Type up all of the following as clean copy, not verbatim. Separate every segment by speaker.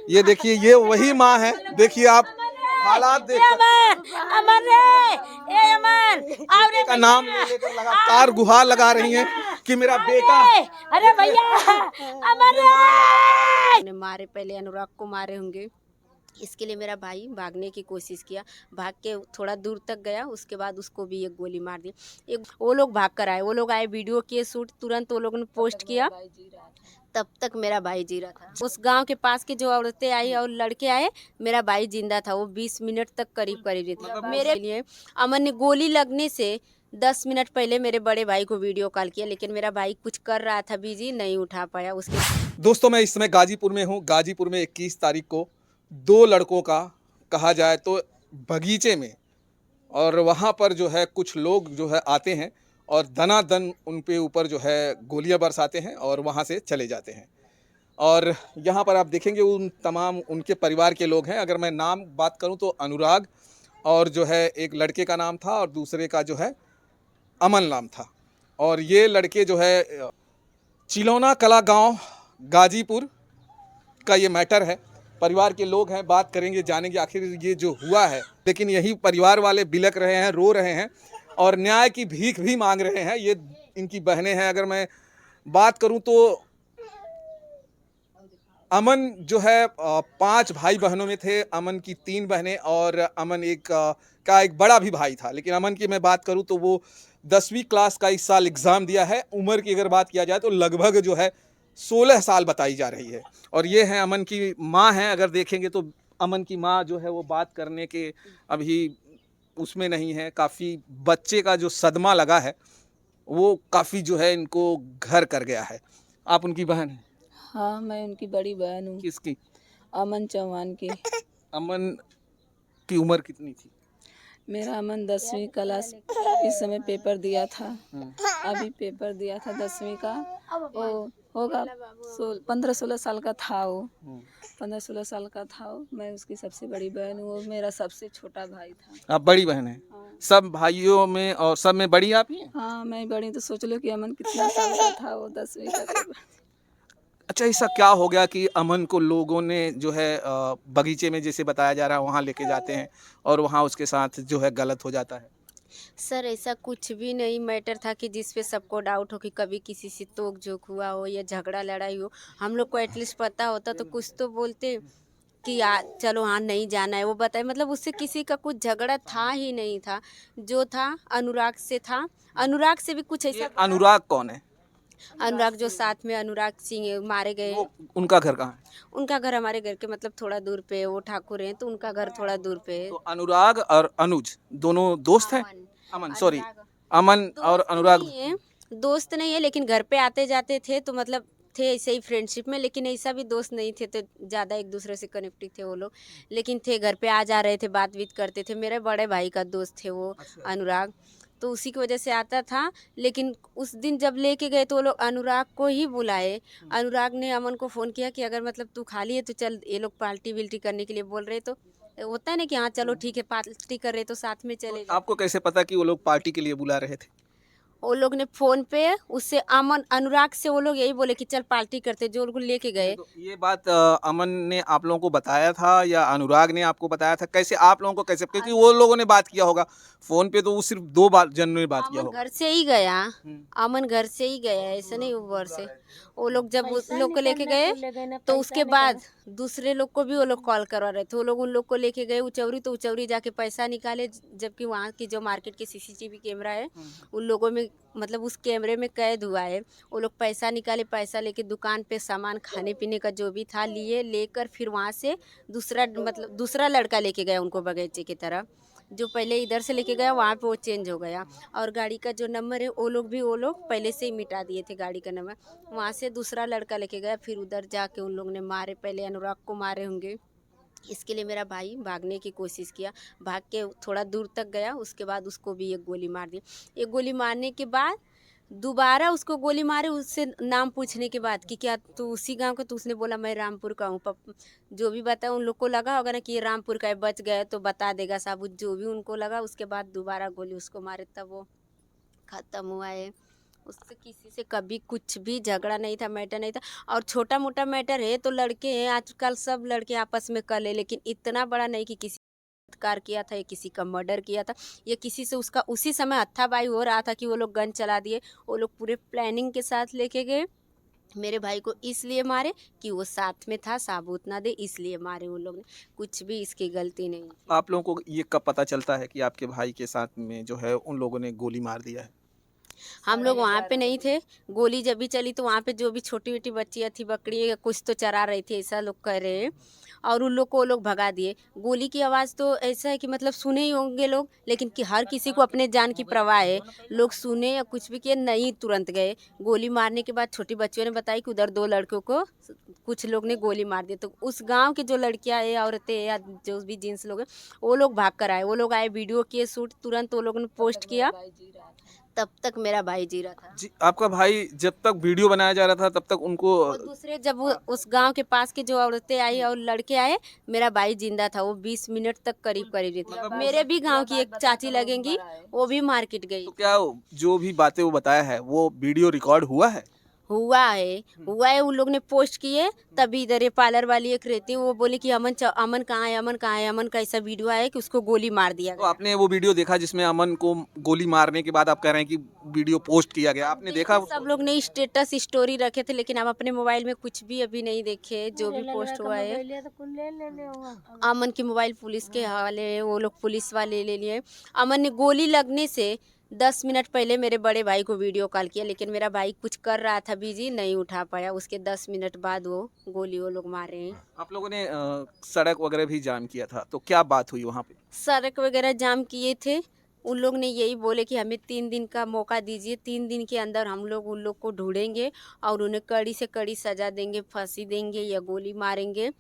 Speaker 1: ये देखिए, ये वही माँ है। देखिए आप हालात देख सकते हैं।
Speaker 2: अमर रे, ए अमर, आओ रे
Speaker 1: का नाम ले लेकर लगातार गुहार लगा रही हैं कि मेरा बेटा।
Speaker 2: अरे भैया, अमर रे। मारे, पहले अनुराग को मारे होंगे, इसके लिए मेरा भाई भागने की कोशिश किया, भाग के थोड़ा दूर तक गया, उसके बाद उसको भी एक गोली मार दी। एक वो लोग भाग कर आए, वो लोग आए, वीडियो किए शूट, तुरंत वो लोगों ने पोस्ट किया, तब तक मेरा भाई जी रहा था। उस गांव के पास की जो औरतें आई और लड़के आए, मेरा भाई जिंदा था। वो 20 मिनट तक करीब करीब थे मेरे लिए। अमन ने गोली लगने से 10 मिनट पहले मेरे बड़े भाई को वीडियो कॉल किया, लेकिन मेरा भाई कुछ कर रहा था बिजी, नहीं उठा पाया उसके।
Speaker 1: दोस्तों, मैं इस समय गाजीपुर में हूँ। गाजीपुर में 21 तारीख को दो लड़कों का, कहा जाए तो, बगीचे में, और वहाँ पर जो है कुछ लोग जो है आते हैं और दनादन उन पे ऊपर जो है गोलियां बरसाते हैं और वहाँ से चले जाते हैं। और यहाँ पर आप देखेंगे उन तमाम उनके परिवार के लोग हैं। अगर मैं नाम बात करूँ तो अनुराग, और जो है एक लड़के का नाम था और दूसरे का जो है अमन नाम था। और ये लड़के जो है चिलौना कला गांव गाजीपुर का ये मैटर है। परिवार के लोग हैं, बात करेंगे, जानेंगे आखिर ये जो हुआ है। लेकिन यही परिवार वाले बिलक रहे हैं, रो रहे हैं और न्याय की भीख भी मांग रहे हैं। ये इनकी बहनें हैं। अगर मैं बात करूं तो अमन जो है 5 भाई बहनों में थे। अमन की 3 बहनें और अमन का एक बड़ा भी भाई था। लेकिन अमन की मैं बात करूं तो वो 10वीं क्लास का इस साल एग्ज़ाम दिया है। उम्र की अगर बात किया जाए तो लगभग जो है 16 साल बताई जा रही है। और ये हैं अमन की माँ हैं। अगर देखेंगे तो अमन की माँ जो है वो बात करने के अभी उसमें नहीं है। काफ़ी बच्चे का जो सदमा लगा है वो काफ़ी जो है इनको घर कर गया है। आप उनकी बहन हैं?
Speaker 3: हाँ, मैं उनकी बड़ी बहन हूँ,
Speaker 1: किसकी?
Speaker 3: अमन चौहान की।
Speaker 1: अमन की उम्र कितनी थी?
Speaker 3: मेरा अमन 10वीं क्लास इस समय पेपर दिया था, अभी पेपर दिया था 10वीं का। वो होगा 15-16 साल का था वो, 15-16 साल का था वो। मैं उसकी सबसे बड़ी बहन हूँ, वो मेरा सबसे छोटा भाई था।
Speaker 1: आप बड़ी बहन हैं?
Speaker 3: हाँ,
Speaker 1: सब भाइयों में और सब में बड़ी आप ही हैं?
Speaker 3: हाँ, मैं बड़ी। तो सोच लो कि अमन कितना साल का था वो 10वीं का पेपर।
Speaker 1: अच्छा, ऐसा क्या हो गया कि अमन को लोगों ने जो है बगीचे में जैसे बताया जा रहा है वहाँ लेके जाते हैं और वहाँ उसके साथ जो है गलत हो जाता है?
Speaker 2: सर ऐसा कुछ भी नहीं मैटर था कि जिस पे सबको डाउट हो कि कभी किसी से तोक झोंक हुआ हो या झगड़ा लड़ाई हो। हम लोग को एटलीस्ट पता होता तो कुछ तो बोलते कि चलो हाँ नहीं जाना है, वो बताए। मतलब उससे किसी का कुछ झगड़ा था ही नहीं था। जो था अनुराग से था। अनुराग से भी कुछ
Speaker 1: ये
Speaker 2: ऐसा।
Speaker 1: अनुराग कौन है?
Speaker 2: अनुराग जो साथ में अनुराग सिंह मारे गए,
Speaker 1: वो उनका घर कहाँ है?
Speaker 2: उनका घर हमारे घर के मतलब थोड़ा दूर पे है। वो ठाकुर हैं तो उनका घर थोड़ा दूर पे है।
Speaker 1: तो अनुराग और अनुज दोनों दोस्त हैं?
Speaker 2: अमन,
Speaker 1: अमन, सॉरी,
Speaker 2: अनुराग
Speaker 1: अमन और
Speaker 2: दोस्त
Speaker 1: अनुराग।
Speaker 2: नहीं है, दोस्त नहीं है, लेकिन घर पे आते जाते थे तो मतलब थे ऐसे ही फ्रेंडशिप में। लेकिन ऐसा भी दोस्त नहीं थे तो ज़्यादा एक दूसरे से कनेक्टेड थे वो लोग। लेकिन थे, घर पे आ जा रहे थे, बात बीत करते थे। मेरे बड़े भाई का दोस्त थे वो, अनुराग, तो उसी की वजह से आता था। लेकिन उस दिन जब लेके गए तो वो लोग अनुराग को ही बुलाए। अनुराग ने अमन को फ़ोन किया कि अगर मतलब तू खाली है तो चल, ये लोग पार्टी विल्टी करने के लिए बोल रहे। तो होता है ना कि हाँ चलो ठीक है, पार्टी कर रहे तो साथ में चले जाओ।
Speaker 1: आपको कैसे पता कि वो लोग पार्टी के लिए बुला रहे थे?
Speaker 2: वो लोग ने फोन पे उससे अमन अनुराग से वो लोग यही बोले कि चल पार्टी करते, जो उनको लेके गए।
Speaker 1: तो ये बात अमन ने आप लोगों को बताया था या अनुराग ने आपको बताया था? कैसे आप लोगों को कैसे, क्योंकि वो लोगों ने बात किया होगा फोन पे, तो वो सिर्फ 2 बार जनों ने बात किया
Speaker 2: अमन
Speaker 1: होगा।
Speaker 2: घर से ही गया, अमन घर से ही गया, ऐसा नहीं ऊपर से। वो लोग जब उस लोग को लेके गए तो उसके बाद दूसरे लोग को भी वो लोग कॉल करवा रहे थे। वो लोग उन लोग को लेके गए उचौरी, तो उचौरी जाके पैसा निकाले। जबकि वहाँ की जो मार्केट के सीसीटीवी कैमरा है उन लोगों में, मतलब उस कैमरे में कैद हुआ है। वो लोग पैसा निकाले, पैसा लेके दुकान पे सामान खाने पीने का जो भी था लिए, लेकर फिर वहाँ से दूसरा मतलब दूसरा लड़का लेके गया उनको बगीचे की तरफ। जो पहले इधर से लेके गया वहाँ पे वो चेंज हो गया। और गाड़ी का जो नंबर है वो लोग पहले से ही मिटा दिए थे गाड़ी का नंबर। वहाँ से दूसरा लड़का लेके गया, फिर उधर जाके उन लोग ने मारे। पहले अनुराग को मारे होंगे, इसके लिए मेरा भाई भागने की कोशिश किया, भाग के थोड़ा दूर तक गया, उसके बाद उसको भी एक गोली मार दी। एक गोली मारने के बाद दोबारा उसको गोली मारे, उससे नाम पूछने के बाद कि क्या तू उसी गांव का? तो उसने बोला मैं रामपुर का हूँ। जो भी बताया उन लोग को लगा होगा ना कि ये रामपुर का है, बच गए तो बता देगा साबुत, जो भी उनको लगा। उसके बाद दोबारा गोली उसको मारे, तब वो ख़त्म हुआ है। उससे किसी से कभी कुछ भी झगड़ा नहीं था, मैटर नहीं था। और छोटा मोटा मैटर है तो लड़के हैं, आजकल सब लड़के आपस में कर ले, लेकिन इतना बड़ा नहीं कि किसी बलात्कार किया था या किसी का मर्डर किया था या किसी से उसका उसी समय हत्थापाई हो रहा था कि वो लोग गन चला दिए। वो लोग पूरे प्लानिंग के साथ लेके गए, मेरे भाई को इसलिए मारे कि वो साथ में था, साबूत ना दे, इसलिए मारे उन लोग ने, कुछ भी इसकी गलती नहीं।
Speaker 1: आप लोगों को ये कब पता चलता है कि आपके भाई के साथ में जो है उन लोगों ने गोली मार दिया है?
Speaker 2: हम लोग वहाँ पे नहीं थे, गोली जब भी चली तो वहाँ पे जो भी छोटी छोटी बच्चियाँ थी, बकरी या कुछ तो चरा रही थी, ऐसा लोग कह रहे हैं। और उन लोग को वो लोग भगा दिए। गोली की आवाज़ तो ऐसा है कि मतलब सुने ही होंगे लोग, लेकिन कि हर किसी को अपने जान की परवाह है, लोग सुने या कुछ भी किए नहीं, तुरंत गए। गोली मारने के बाद छोटी बच्चियों ने बताया कि उधर 2 लड़कों को कुछ लोग ने गोली मार दी। तो उस गांव के जो लड़कियां है, औरतें या जो भी जेंट्स लोग हैं, वो लोग भाग कर आए। वो लोग आए, वीडियो किए शूट, तुरंत वो लोगों ने पोस्ट किया। तब तक मेरा भाई जी रहा था।
Speaker 1: जी, आपका भाई जब तक वीडियो बनाया जा रहा था तब तक उनको
Speaker 2: और दूसरे जब उस गांव के पास की जो औरतें आई और लड़के आए, मेरा भाई जिंदा था। वो 20 मिनट तक करीब करीब रही थी। मेरे भी गांव की एक चाची लगेंगी, वो भी मार्केट गई।
Speaker 1: तो क्या जो भी बातें वो बताया है वो वीडियो रिकॉर्ड
Speaker 2: हुआ है, उन लोग ने पोस्ट किए। तभी इधर ये पार्लर वाली एक रहती है, वो बोली कि अमन अमन कहाँ है, अमन कहाँ है। अमन का ऐसा वीडियो आया कि उसको गोली मार दिया
Speaker 1: तो
Speaker 2: गया।
Speaker 1: आपने वो वीडियो देखा जिसमें अमन को गोली मारने के बाद आप कह रहे हैं कि वीडियो पोस्ट किया गया, आपने देखा?
Speaker 2: सब लोग ने स्टेटस स्टोरी रखे थे, लेकिन हम अपने मोबाइल में कुछ भी अभी नहीं देखे। जो भी पोस्ट हुआ है, अमन की मोबाइल पुलिस के हवाले है, वो लोग पुलिस वाले ले लिए। अमन ने गोली लगने से 10 मिनट पहले मेरे बड़े भाई को वीडियो कॉल किया, लेकिन मेरा भाई कुछ कर रहा था बिजी, नहीं उठा पाया। उसके 10 मिनट बाद वो गोली वो लोग मारे हैं।
Speaker 1: आप लोगों ने सड़क वगैरह भी जाम किया था, तो क्या बात हुई वहाँ पे?
Speaker 2: सड़क वगैरह जाम किए थे। उन लोग ने यही बोले कि हमें 3 दिन का मौका दीजिए, 3 दिन के अंदर हम लोग उन लोग को ढूंढेंगे और उन्हें कड़ी से कड़ी सजा देंगे, फांसी देंगे या गोली मारेंगे।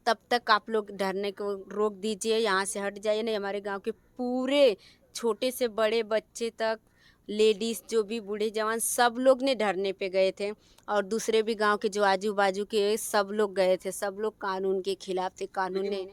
Speaker 2: तब तक आप लोग डरने को रोक दीजिए, यहाँ से हट जाइए, नहीं हमारे गांव के पूरे छोटे से बड़े बच्चे तक, लेडीज़ जो भी बूढ़े जवान, सब लोग ने धरने पे गए थे। और दूसरे भी गांव के जो आजू बाजू के सब लोग गए थे, सब लोग कानून के खिलाफ थे। कानून ने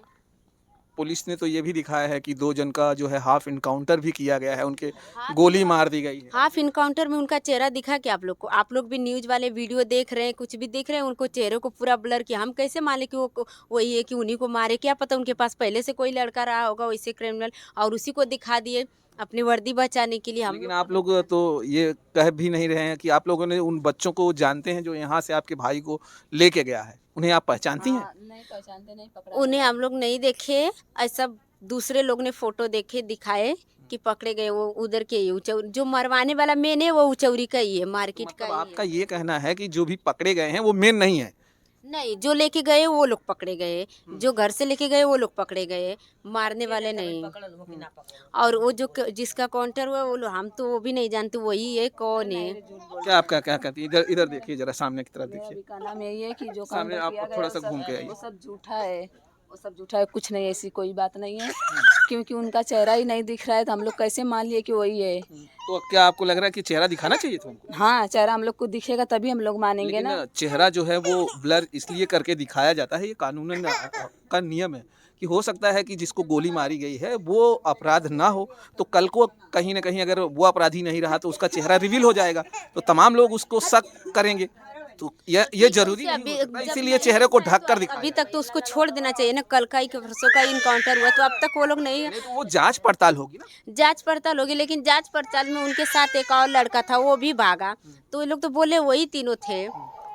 Speaker 1: पुलिस ने तो ये भी दिखाया है कि 2 जन का जो है हाफ इनकाउंटर भी किया गया है, उनके गोली मार दी गई है।
Speaker 2: हाफ इनकाउंटर में उनका चेहरा दिखा क्या आप लोग को? आप लोग भी न्यूज वाले वीडियो देख रहे हैं, कुछ भी देख रहे हैं, उनको चेहरे को पूरा ब्लर किया। हम कैसे माने कि वो वही है, कि उन्हीं को मारे? क्या पता उनके पास पहले से कोई लड़का रहा होगा वैसे क्रिमिनल, और उसी को दिखा दिए अपनी वर्दी बचाने के लिए। हम
Speaker 1: लेकिन आप लोग तो ये कह भी नहीं रहे हैं कि आप लोगों ने उन बच्चों को जानते हैं जो यहाँ से आपके भाई को लेके गया है, उन्हें आप पहचानती हैं?
Speaker 3: नहीं पहचानते, नहीं पकड़ा।
Speaker 2: उन्हें हम लोग नहीं देखे, ऐसा दूसरे लोग ने फोटो देखे, दिखाए कि पकड़े गए। वो उधर के ही जो मरवाने वाला मेन है, वो उचौरी का ही है, मार्केट का
Speaker 1: मतलब
Speaker 2: ही
Speaker 1: आपका
Speaker 2: है।
Speaker 1: ये कहना है कि जो भी पकड़े गए हैं वो मेन नहीं है?
Speaker 2: नहीं, जो लेके गए वो लोग पकड़े गए, जो घर से लेके गए वो लोग पकड़े गए, मारने वाले नहीं। और वो जो जिसका काउंटर हुआ वो लोग, हम तो वो भी नहीं जानते वही है कौन है।
Speaker 1: क्या आपका क्या कहती है? इधर इधर देखिए, जरा सामने की तरफ
Speaker 3: मेरा
Speaker 1: देखिए।
Speaker 3: भी का नाम यही है कि जो
Speaker 1: सामने
Speaker 3: काउंटर
Speaker 1: आप
Speaker 3: किया गया
Speaker 1: थोड़ा
Speaker 3: वो
Speaker 1: सा
Speaker 3: सब-
Speaker 1: घूम के आइए।
Speaker 3: वो सब झूठा है, वो सब झूठा है, कुछ नहीं, ऐसी कोई बात नहीं है। क्योंकि उनका चेहरा ही नहीं दिख रहा है, तो हम लोग कैसे मान लिए कि वही है।
Speaker 1: तो क्या आपको लग रहा है कि चेहरा दिखाना चाहिए था उनको?
Speaker 3: हाँ, चेहरा हम लोग को दिखेगा तभी हम लोग मानेंगे
Speaker 1: लेकिन
Speaker 3: ना।
Speaker 1: चेहरा जो है वो ब्लर इसलिए करके दिखाया जाता है, ये कानूनन का नियम है कि हो सकता है कि जिसको गोली मारी गई है वो अपराध ना हो, तो कल को कहीं ना कहीं अगर वो अपराधी नहीं रहा तो उसका चेहरा रिवील हो जाएगा, तो तमाम लोग उसको शक करेंगे। तो ये जरूरी नहीं हो सकता, इसीलिए चेहरे को ढक कर दिखाया।
Speaker 2: अभी तक तो उसको छोड़ देना चाहिए ना। कल का ही परसों का इनकाउंटर हुआ, तो अब तक वो लोग नहीं।
Speaker 1: नहीं, तो वो जांच पड़ताल होगी ना।
Speaker 2: जांच पड़ताल होगी, लेकिन जांच पड़ताल में उनके साथ एक और लड़का था, वो भी भागा। तो ये लोग तो बोले वही तीनों थे,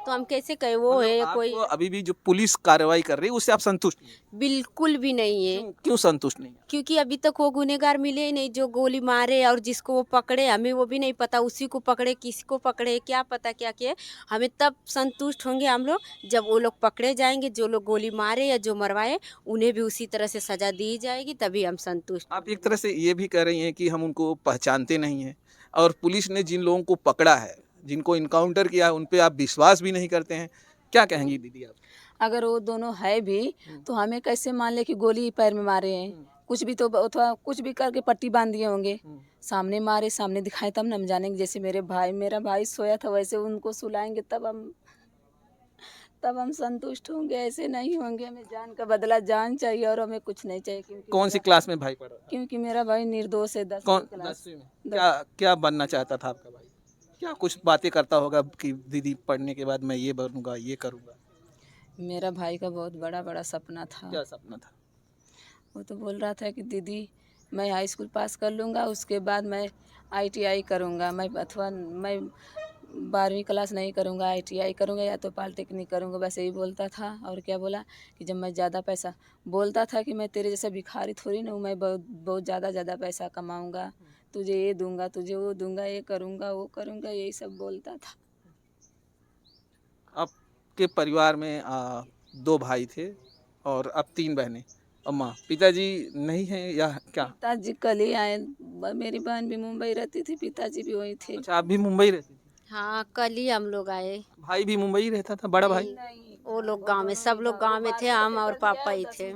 Speaker 2: तो हम कैसे कहे वो है
Speaker 1: मतलब
Speaker 2: कोई?
Speaker 1: आप अभी भी जो पुलिस कार्रवाई कर रही है उससे आप संतुष्ट नहीं हैं?
Speaker 2: बिल्कुल भी नहीं है।
Speaker 1: क्यों संतुष्ट नहीं हैं?
Speaker 2: क्योंकि अभी तक वो गुनहगार मिले ही नहीं जो गोली मारे, और जिसको वो पकड़े हमें वो भी नहीं पता, उसी को पकड़े किसी को पकड़े क्या पता क्या किए। हमें तब संतुष्ट होंगे हम लोग जब वो लोग पकड़े जाएंगे, जो लोग गोली मारे या जो मरवाए उन्हें भी उसी तरह से सजा दी जाएगी, तभी हम संतुष्ट।
Speaker 1: आप एक तरह से ये भी कह रही हैं कि हम उनको पहचानते नहीं हैं, और पुलिस ने जिन लोगों को पकड़ा है, जिनको इनकाउंटर किया है, उन पे आप विश्वास भी नहीं करते हैं। क्या कहेंगी दीदी आप?
Speaker 3: अगर वो दोनों है भी तो हमें कैसे मान ले कि गोली पैर में मारे हैं? कुछ भी तो अथवा कुछ भी करके पट्टी बांध दिए होंगे। सामने मारे, सामने दिखाए तब ना हम जानेंगे। जैसे मेरा भाई सोया था वैसे उनको सुलाएंगे तब हम संतुष्ट होंगे, ऐसे नहीं होंगे। हमें जान का बदला जान चाहिए और हमें कुछ नहीं चाहिए।
Speaker 1: कौन सी क्लास में भाई पढ़ रहा था?
Speaker 3: क्योंकि मेरा भाई निर्दोष है, 10वीं
Speaker 1: कौन
Speaker 3: क्लास।
Speaker 1: 10वीं में? क्या क्या बनना चाहता था आपका भाई? क्या कुछ बातें करता होगा कि दीदी पढ़ने के बाद मैं ये बनूंगा, ये करूंगा?
Speaker 3: मेरा भाई का बहुत बड़ा बड़ा सपना था।
Speaker 1: क्या सपना था?
Speaker 3: वो तो बोल रहा था कि दीदी मैं हाई स्कूल पास कर लूँगा, उसके बाद मैं ITI करूँगा, मैं अथवा मैं 12वीं क्लास नहीं करूँगा, ITI करूँगा या तो पॉलिटेक्निक करूँगा, बस यही बोलता था। और क्या बोला कि जब मैं ज़्यादा पैसा, बोलता था कि मैं तेरे जैसा भिखारी थोड़ी ना हूँ, मैं बहुत बहुत ज़्यादा पैसा कमाऊँगा, तुझे ये दूंगा, तुझे वो दूंगा, ये करूँगा, वो करूँगा, यही सब बोलता था।
Speaker 1: आपके परिवार में 2 भाई थे और अब 3 बहनें और माँ। पिताजी नहीं हैं या क्या?
Speaker 3: पिताजी कल ही आए, मेरी बहन भी मुंबई रहती थी, पिताजी भी वहीं थे।
Speaker 1: अच्छा, आप भी मुंबई रहती थी?
Speaker 2: हाँ, कल ही हम लोग आए।
Speaker 1: भाई भी मुंबई रहता था, बड़ा भाई?
Speaker 2: वो लोग गांव में, सब लोग गांव में थे, हम और पापा ही थे।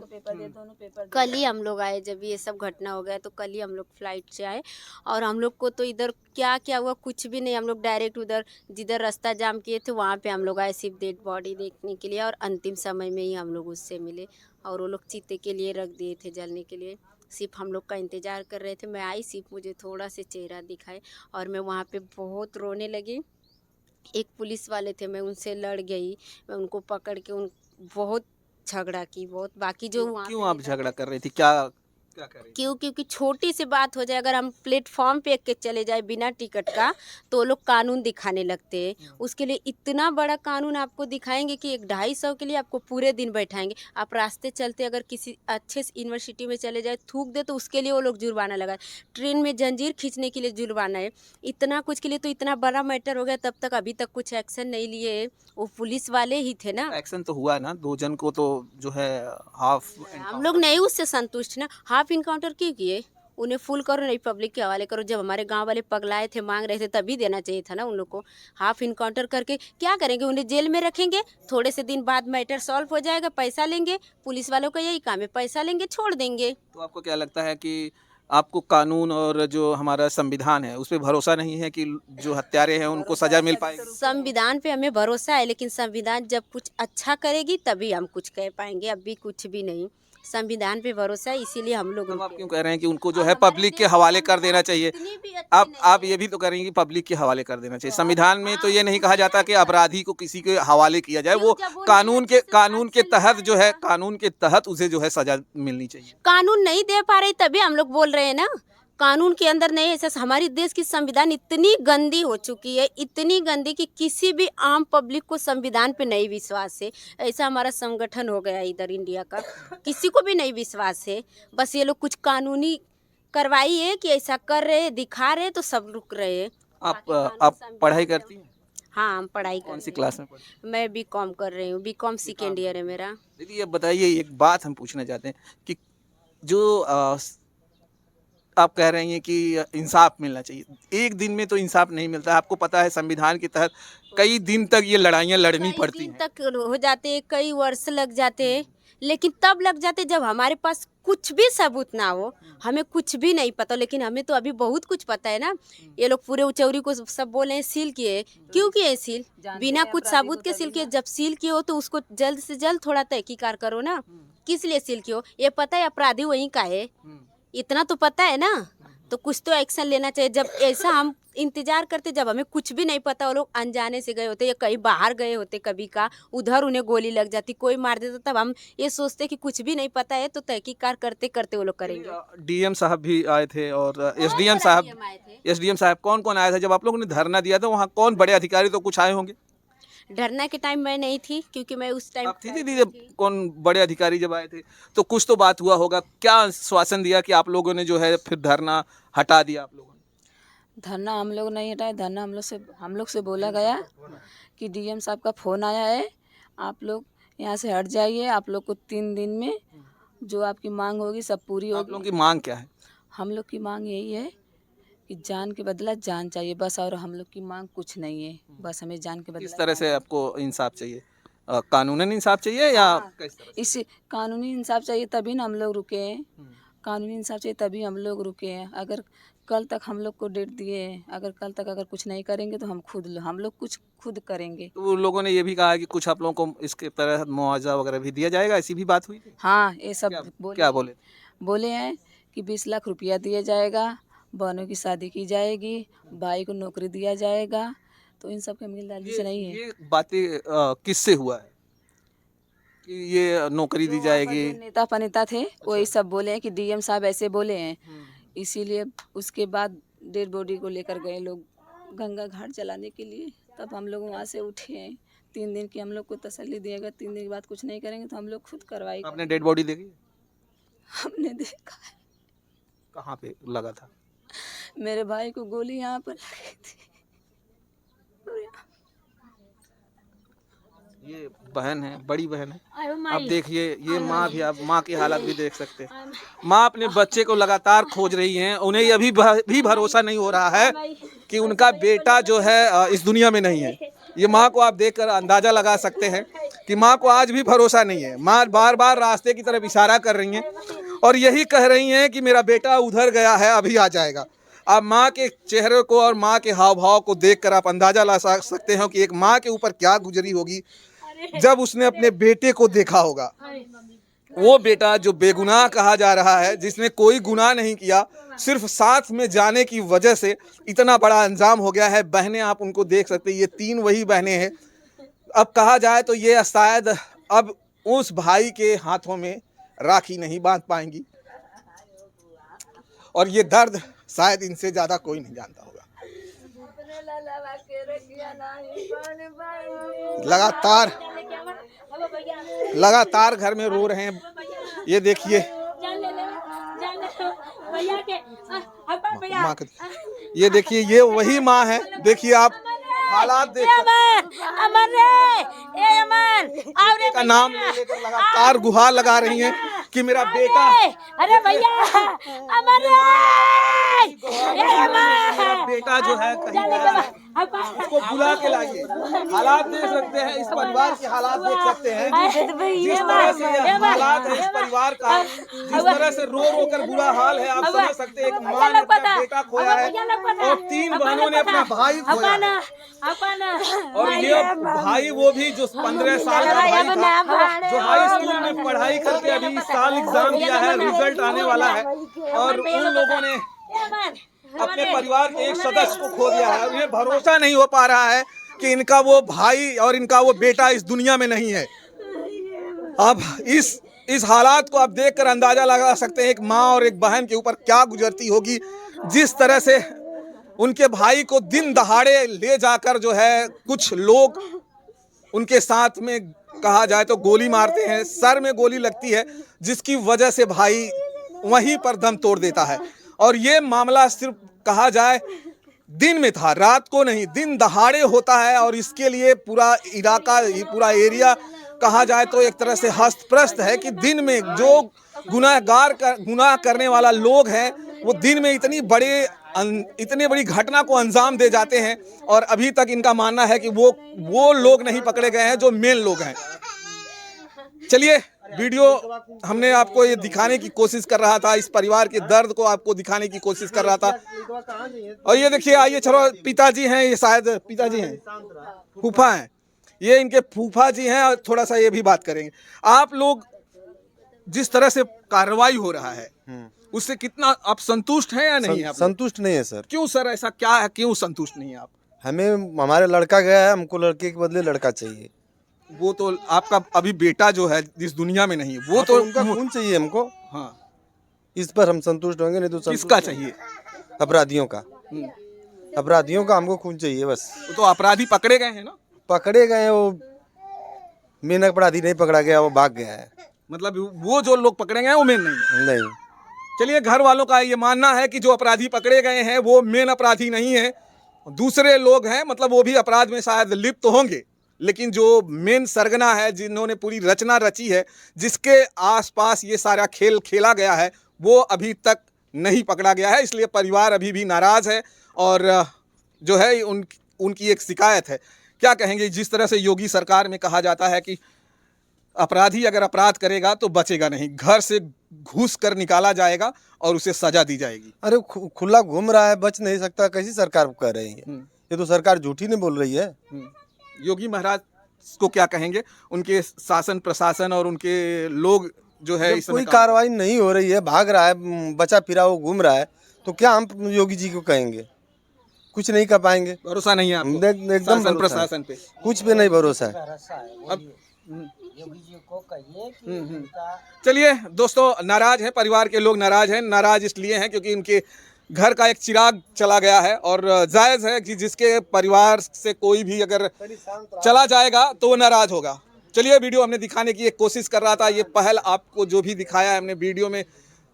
Speaker 2: कल ही हम लोग आए, जब ये सब घटना हो गया तो कल ही हम लोग फ्लाइट से आए। और हम लोग को तो इधर क्या क्या हुआ कुछ भी नहीं, हम लोग डायरेक्ट उधर जिधर रास्ता जाम किए थे वहाँ पे हम लोग आए सिर्फ डेड बॉडी देखने के लिए। और अंतिम समय में ही हम लोग उससे मिले और वो लोग चीते के लिए रख दिए थे जलने के लिए। सिर्फ हम लोग का इंतज़ार कर रहे थे। मैं आई, सिर्फ मुझे थोड़ा से चेहरा दिखाए और मैं वहाँ पे बहुत रोने लगी। एक पुलिस वाले थे, मैं उनसे लड़ गई, मैं उनको पकड़ के उन बहुत झगड़ा की बहुत। बाकी जो वहाँ
Speaker 1: क्यों
Speaker 2: पे
Speaker 1: आप झगड़ा कर रही थी? क्या क्या कर रही थी?
Speaker 2: क्योंकि छोटी सी बात हो जाए, अगर हम प्लेटफॉर्म पे के चले जाए बिना टिकट का तो वो लोग कानून दिखाने लगते हैं। उसके लिए इतना बड़ा कानून आपको दिखाएंगे कि 1-250 के लिए आपको पूरे दिन बैठाएंगे। आप रास्ते चलते अगर किसी अच्छे यूनिवर्सिटी में चले जाए, थूक दे तो उसके लिए वो लोग जुर्माना लगाए। ट्रेन में जंजीर खींचने के लिए जुर्माना है। इतना कुछ के लिए तो इतना बड़ा मैटर हो गया, तब तक अभी तक कुछ एक्शन नहीं लिए। वो पुलिस वाले ही थे ना।
Speaker 1: एक्शन तो हुआ ना, 2 जन को तो जो है हाफ
Speaker 2: हम लोग नहीं उससे संतुष्ट ना। हाफ इनकाउंटर क्यों किए? उन्हें फुल करो, नहीं पब्लिक के हवाले करो। जब हमारे गांव वाले पगलाए थे, मांग रहे थे, तभी देना चाहिए था ना उन लोग को। हाफ इनकाउंटर करके क्या करेंगे? उन्हें जेल में रखेंगे, थोड़े से दिन बाद मैटर सॉल्व हो जाएगा, पैसा लेंगे। पुलिस वालों का यही काम है, पैसा लेंगे, छोड़ देंगे।
Speaker 1: तो आपको क्या लगता है कि आपको कानून और जो हमारा संविधान है उस पे भरोसा नहीं है कि जो हत्यारे हैं उनको सजा मिल पाएगी?
Speaker 2: संविधान पे हमें भरोसा है, लेकिन संविधान जब कुछ अच्छा करेगी तभी हम कुछ कह पाएंगे, अभी कुछ भी नहीं। संविधान पे भरोसा है, इसीलिए हम लोग
Speaker 1: तब आप
Speaker 2: रुके
Speaker 1: क्यों
Speaker 2: हैं।
Speaker 1: कह रहे हैं कि उनको जो
Speaker 2: और
Speaker 1: है
Speaker 2: हमारे
Speaker 1: पब्लिक के
Speaker 2: देश की
Speaker 1: हवाले कर देना
Speaker 2: संविधान
Speaker 1: चाहिए?
Speaker 2: इतनी भी अच्छी
Speaker 1: आप
Speaker 2: नहीं
Speaker 1: ये भी तो कह रही हैं कि पब्लिक के हवाले कर देना चाहिए। संविधान में तो ये नहीं कहा जाता कि अपराधी को किसी के हवाले किया जाए। वो
Speaker 2: क्यों? जब वो
Speaker 1: कानून के
Speaker 2: निर्दोष
Speaker 1: तहत जो है,
Speaker 2: लिया
Speaker 1: कानून के तहत उसे जो है सजा मिलनी चाहिए।
Speaker 2: कानून नहीं दे पा रही तभी हम लोग बोल रहे हैं ना। कानून के अंदर नहीं, ऐसा हमारी देश की संविधान इतनी गंदी हो चुकी है, इतनी गंदी कि किसी भी आम पब्लिक को संविधान पे नहीं विश्वास है। ऐसा हमारा संगठन हो गया इधर इंडिया का, किसी को भी नहीं विश्वास है। बस ये लोग कुछ कानूनी कार्रवाई है कि ऐसा कर रहे हैं, दिखा रहे हैं तो सब रुक रहे हैं।
Speaker 1: आप पढ़ाई करती हैं?
Speaker 2: हाँ, हम पढ़ाई कर
Speaker 1: कौन सी
Speaker 2: रहे
Speaker 1: क्लास में पढ़ती हैं?
Speaker 2: हैं। मैं बीकॉम कर रही हूँ, बीकॉम सेकेंड ईयर है मेरा।
Speaker 1: दीदी ये बताइए, एक बात हम पूछना चाहते हैं कि जो आप कह रही हैं कि इंसाफ मिलना चाहिए, एक दिन में तो इंसाफ नहीं मिलता। आपको पता है संविधान के तहत कई दिन तक ये लड़ाइयाँ लड़नी
Speaker 2: कई
Speaker 1: पड़ती
Speaker 2: दिन
Speaker 1: हैं।
Speaker 2: तक हो जाते हैं, कई वर्ष लग जाते हैं, लेकिन तब लग जाते जब हमारे पास कुछ भी सबूत ना हो, हमें कुछ भी नहीं पता। लेकिन हमें तो अभी बहुत कुछ पता है ना। ये लोग पूरे उचौरी को सब बोले हैं सील किए, क्यों किए सील? बिना कुछ सबूत के सील किए। जब सील किए हो तो उसको जल्द से जल्द थोड़ा तहकीकात करो ना, किस लिए सील किए हो। ये पता है अपराधी वहीं का है, इतना तो पता है ना। तो कुछ तो एक्शन लेना चाहिए। जब ऐसा हम इंतजार करते, जब हमें कुछ भी नहीं पता, वो लोग अनजाने से गए होते या कहीं बाहर गए होते, कभी का उधर उन्हें गोली लग जाती, कोई मार देता, तब हम ये सोचते कि कुछ भी नहीं पता है तो तहकीकात करते करते वो लोग करेंगे।
Speaker 1: डीएम साहब भी आए थे और
Speaker 2: बहुत
Speaker 1: एसडीएम
Speaker 2: बड़ा
Speaker 1: साहब,
Speaker 2: नियम आए थे।
Speaker 1: एसडीएम साहब कौन कौन आया था जब आप लोगों ने धरना दिया था? वहाँ कौन बड़े अधिकारी तो कुछ आए होंगे?
Speaker 2: धरना के टाइम मैं नहीं थी, क्योंकि मैं उस टाइम
Speaker 1: आप थी दीदी जब कौन बड़े अधिकारी जब आए थे? तो कुछ तो बात हुआ होगा। क्या आश्वासन दिया कि आप लोगों ने जो है फिर धरना हटा दिया? आप लोगों ने
Speaker 3: धरना हम लोग नहीं हटाए, धरना हम लोग से बोला गया कि डीएम साहब का फ़ोन आया है, आप लोग यहाँ से हट जाइए, आप लोग को 3 दिन में जो आपकी मांग होगी सब पूरी
Speaker 1: आप
Speaker 3: होगी।
Speaker 1: लोगों की मांग क्या है?
Speaker 3: हम लोग की मांग यही है कि जान के बदला जान चाहिए बस, और हम लोग की मांग कुछ नहीं है, बस हमें जान के
Speaker 1: किस
Speaker 3: बदला
Speaker 1: तरह से आपको इंसाफ चाहिए? कानूनन इंसाफ चाहिए या किस तरह से?
Speaker 3: इस कानूनी इंसाफ चाहिए, तभी ना हम लोग रुके हैं। कानूनी इंसाफ चाहिए तभी हम लोग रुके हैं। अगर कल तक हम लोग को डेट दिए, अगर कल तक अगर कुछ नहीं करेंगे तो हम लोग कुछ खुद करेंगे।
Speaker 1: तो वो लोगों ने ये भी कहा है कि कुछ आप लोगों को इसके तरह मुआवजा वगैरह भी दिया जाएगा, ऐसी भी बात हुई थी?
Speaker 3: हाँ, ये सब
Speaker 1: क्या बोले?
Speaker 3: बोले हैं कि 20 लाख रुपया दिया जाएगा बहनों की शादी की जाएगी, भाई को नौकरी दिया जाएगा। तो इन सब के मिल दाल से नहीं है।
Speaker 1: ये बातें किससे हुआ है कि ये नौकरी दी जाएगी?
Speaker 3: जो नेता पनेता थे वही सब बोले हैं कि डीएम साहब ऐसे बोले हैं, इसीलिए उसके बाद डेड बॉडी को लेकर गए लोग गंगा घाट जलाने के लिए। तब हम लोग वहाँ से उठे हैं। 3 दिन की हम लोग को तसल्ली दिएगा, 3 दिन के बाद कुछ नहीं करेंगे तो हम लोग खुद कार्रवाई
Speaker 1: आपने डेड बॉडी देखी?
Speaker 3: हमने देखा है।
Speaker 1: कहाँ पे लगा था?
Speaker 3: मेरे भाई को गोली यहाँ पर लगी थी।
Speaker 1: ये बहन है, बड़ी बहन है। अब देखिए ये माँ भी, आप माँ की हालत भी देख सकते हैं। माँ अपने बच्चे को लगातार खोज रही हैं। उन्हें अभी भी भरोसा नहीं हो रहा है कि उनका बेटा जो है इस दुनिया में नहीं है। ये माँ को आप देखकर अंदाजा लगा सकते हैं कि माँ को आज भी भरोसा नहीं है। माँ बार बार रास्ते की तरफ इशारा कर रही हैं और यही कह रही हैं कि मेरा बेटा उधर गया है, अभी आ जाएगा। आप माँ के चेहरे को और माँ के हाव भाव को देखकर आप अंदाजा लगा सकते हो कि एक माँ के ऊपर क्या गुजरी होगी जब उसने अपने बेटे को देखा होगा। वो बेटा जो बेगुनाह कहा जा रहा है, जिसने कोई गुनाह नहीं किया, सिर्फ साथ में जाने की वजह से इतना बड़ा अंजाम हो गया है। बहनें आप उनको देख सकते हैं, ये 3 वही बहनें हैं। अब कहा जाए तो ये शायद अब उस भाई के हाथों में राखी नहीं बांध पाएंगी और ये दर्द शायद इनसे ज्यादा कोई नहीं जानता होगा। लगातार घर में रो रहे हैं। ये देखिए माँ, ये देखिए ये वही माँ है। देखिए आप हालात देख का नाम लेकर लगातार गुहार लगा रही हैं कि मेरा बेटा,
Speaker 4: अरे भैया
Speaker 1: मेरा बेटा जो है कहीं गया है, उसको बुला के लाइए। हालात देख सकते हैं, इस परिवार के हालात देख सकते हैं। जिस तरह से यह हालात है इस परिवार का, जिस तरह से रो रो कर बुरा हाल है, आप समझ सकते हैं। एक माँ ने अपना बेटा खोया है और 3 बहनों ने अपना भाई खोया है। और ये भाई वो भी जो 15 साल का भाई था, जो हाई स्कूल में पढ़ाई करके अभी इस साल एग्जाम दिया है, रिजल्ट आने वाला है, और उन लोगों ने अपने परिवार के एक सदस्य को खो दिया है। उन्हें भरोसा नहीं हो पा रहा है कि इनका वो भाई और इनका वो बेटा इस दुनिया में नहीं है। अब इस हालात को आप देखकर अंदाजा लगा सकते हैं एक माँ और एक बहन के ऊपर क्या गुजरती होगी। जिस तरह से उनके भाई को दिन दहाड़े ले जाकर जो है कुछ लोग उनके साथ में कहा जाए तो गोली मारते हैं, सर में गोली लगती है, जिसकी वजह से भाई वहीं पर दम तोड़ देता है। और ये मामला सिर्फ कहा जाए दिन में था, रात को नहीं, दिन दहाड़े होता है। और इसके लिए पूरा इलाका, पूरा एरिया कहा जाए तो एक तरह से हस्तप्रस्त है कि दिन में जो गुनाह करने वाला लोग हैं वो दिन में इतनी बड़ी घटना को अंजाम दे जाते हैं। और अभी तक इनका मानना है कि वो लोग नहीं पकड़े गए हैं जो मेन लोग हैं। चलिए, वीडियो हमने आपको ये दिखाने की कोशिश कर रहा था, इस परिवार के दर्द को आपको दिखाने की कोशिश कर रहा था। और ये देखिए, आइए चलो, पिताजी हैं, ये शायद पिताजी हैं, फूफा हैं, ये इनके फूफा जी हैं। और थोड़ा सा ये भी बात करेंगे। आप लोग जिस तरह से कार्रवाई हो रहा है उससे कितना आप संतुष्ट हैं या नहीं? आप
Speaker 5: संतुष्ट नहीं है सर।
Speaker 1: क्यों सर, ऐसा क्या है, क्यों संतुष्ट नहीं है आप?
Speaker 5: हमें हमारे लड़का गया है, हमको लड़के के बदले लड़का चाहिए।
Speaker 1: वो तो आपका अभी बेटा जो है इस दुनिया में नहीं है, वो तो
Speaker 5: उनका खून चाहिए हमको।
Speaker 1: हाँ,
Speaker 5: इस पर हम संतुष्ट होंगे, नहीं तो
Speaker 1: किसका चाहिए?
Speaker 5: अपराधियों का। अपराधियों का हमको खून चाहिए बस।
Speaker 1: तो अपराधी पकड़े गए हैं ना?
Speaker 5: पकड़े गए, वो मेन अपराधी नहीं पकड़ा गया, वो भाग गया है।
Speaker 1: मतलब वो जो लोग पकड़े गए हैं वो मेन नहीं है?
Speaker 5: नहीं।
Speaker 1: चलिए, घर वालों का ये मानना है कि जो अपराधी पकड़े गए हैं वो मेन अपराधी नहीं है, दूसरे लोग हैं। मतलब वो भी अपराध में शायद लिप्त होंगे, लेकिन जो मेन सरगना है, जिन्होंने पूरी रचना रची है, जिसके आसपास ये सारा खेल खेला गया है, वो अभी तक नहीं पकड़ा गया है। इसलिए परिवार अभी भी नाराज है और जो है उनकी एक शिकायत है। क्या कहेंगे? जिस तरह से योगी सरकार में कहा जाता है कि अपराधी अगर अपराध करेगा तो बचेगा नहीं, घर से घुस कर निकाला जाएगा और उसे सजा दी जाएगी।
Speaker 5: अरे खुला घूम रहा है, बच नहीं सकता, कैसी सरकार कह रही है? ये तो सरकार झूठी नहीं बोल रही है।
Speaker 1: योगी महाराज को क्या कहेंगे? उनके शासन प्रशासन और उनके लोग जो है इस
Speaker 5: कोई कार्रवाई नहीं हो रही है, भाग रहा है, बचा फिरा वो घूम रहा है, तो क्या हम योगी जी को कहेंगे? कुछ नहीं कर पाएंगे।
Speaker 1: भरोसा नहीं है आपको
Speaker 5: एकदम
Speaker 1: शासन
Speaker 5: भरोसा है।
Speaker 1: प्रशासन पे?
Speaker 5: कुछ भी नहीं भरोसा है।
Speaker 1: अब चलिए दोस्तों, नाराज हैं, परिवार के लोग नाराज हैं। नाराज इसलिए हैं क्योंकि उनके घर का एक चिराग चला गया है, और जायज़ है कि जिसके परिवार से कोई भी अगर चला जाएगा तो वो नाराज होगा। चलिए, वीडियो हमने दिखाने की एक कोशिश कर रहा था। ये पहल आपको जो भी दिखाया है हमने वीडियो में,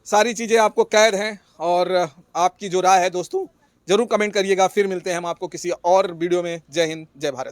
Speaker 1: सारी चीज़ें आपको कैद हैं, और आपकी जो राय है दोस्तों ज़रूर कमेंट करिएगा। फिर मिलते हैं हम आपको किसी और वीडियो में। जय हिंद, जय भारत।